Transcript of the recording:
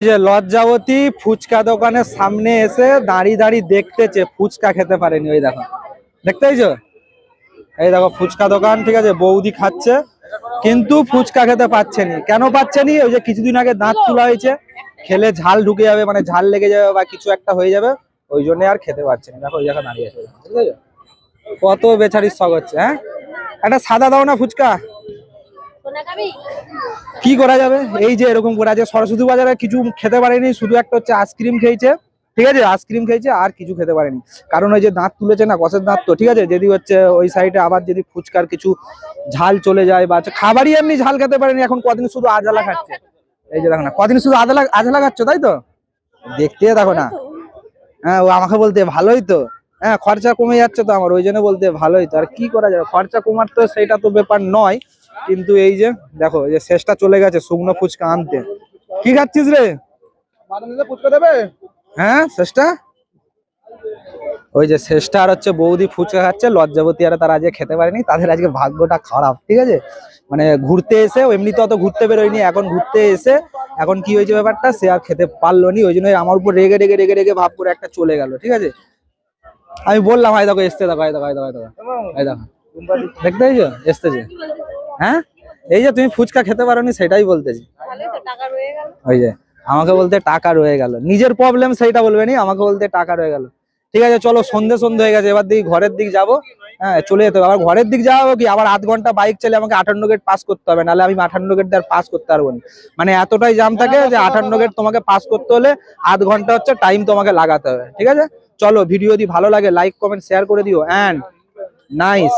যে লজ্জাবতী ফুচকা দোকানের সামনে এসে দাঁড়িয়ে দাঁড়িয়ে দেখতেছে, ফুচকা খেতে পারেনি। ওই দেখো, দেখতে পাইছো? এই দেখো ফুচকা দোকান, ঠিক আছে, বৌদি খাচ্ছে কিন্তু ফুচকা খেতে পাচ্ছেনি। কেন পাচ্ছেনি? ওই যে কিছুদিন আগে দাঁত তুলা হয়েছে, খেলে ঝাল ঢুকে যাবে, মানে ঝাল লেগে যাবে বা কিছু একটা হয়ে যাবে, ওই জন্য আর খেতে পাচ্ছেনি। দেখো ওই জায়গা দাঁড়িয়ে আছে, ঠিক আছে? কত বেচারির শখ হচ্ছে। হ্যাঁ, একটা সাদা দাও না ফুচকা। কি করা যাবে, এই যে এরকম করে আছে। সরস্বতী বাজারে কিছু খেতে পারেনি, শুধু একটা হচ্ছে আইসক্রিম খেয়েছে, ঠিক আছে, আইসক্রিম খেয়েছে, আর কিছু খেতে পারেনি। কারণ ওই যে দাঁত তুলেছে না, কষের দাঁত তো, ঠিক আছে, যদি হচ্ছে ওই সাইডে আবার যদি ফুচকার কিছু ঝাল চলে যায় বা খাবারই এমনি ঝাল খেতে পারেনি, এখন কদিন শুধু আজালা খাচ্ছে। এই যে দেখো না, কদিন শুধু আজালা খাচ্ছ, তাই তো? দেখতে দেখো না। হ্যাঁ, ও আমাকে বলতে ভালোই তো। হ্যাঁ, খরচা কমে যাচ্ছে তো আমার, ওই জন্য বলতে ভালোই তো। আর কি করা যাবে, খরচা কমার তো সেইটা তো ব্যাপার নয়, কিন্তু এই যে দেখো, এই যে শেষটা চলে গেছে শুকনো ফুচকা আনতে। কি খাচ্ছিস রে? ফুচকা দেবে? হ্যাঁ, শেষটা, ওই যে শেষটা আর হচ্ছে বৌদি ফুচকা খাচ্ছে। লজ্জাবতী আর তারা আজকে খেতে পারেনি, তাদের আজকে ভাগ্যটা খারাপ, ঠিক আছে। মানে ঘুরতে এসে, এমনিতে অত ঘুরতে বেরোয়নি, এখন ঘুরতে এসে এখন কি হয়েছে ব্যাপারটা, সে আর খেতে পারলো নি, ওই জন্য আমার উপর রেগে রেগে রেগে রেগে ভাব করে একটা চলে গেল, ঠিক আছে। আমি বললাম, হাই দেখো এসতে, দেখো, হাই দেখো, হাই দেখো, হাই দেখো, হাই দেখো, দেখতে পাইছো এসতেছে। হ্যাঁ, এই যে তুমি ফুচকা খেতে পারোনি, সেটাই বলতেছি। ওই যে আমাকে বলতে টাকা রয়ে গেল, নিজের প্রবলেম সেইটা বলবে নি, আমাকে বলতে টাকা রয়ে গেল। ঠিক আছে, চলো, সন্ধে সন্ধে হয়ে গেছে, এবার দিকে ঘরের দিক যাবো। হ্যাঁ, চলে যেতে হবে। আবার ঘরের দিক যাবো কি, আবার আধ ঘন্টা বাইক চালিয়ে আমাকে 58 গেট পাস করতে হবে, নাহলে আমি 58 গেট আর পাস করতে পারবো না। মানে এতটাই জাম থাকে যে 58 গেট তোমাকে পাস করতে হলে আধ ঘন্টা হচ্ছে টাইম তোমাকে লাগাতে হবে, ঠিক আছে। চলো, ভিডিও যদি ভালো লাগে লাইক কমেন্ট শেয়ার করে দিও। And nice.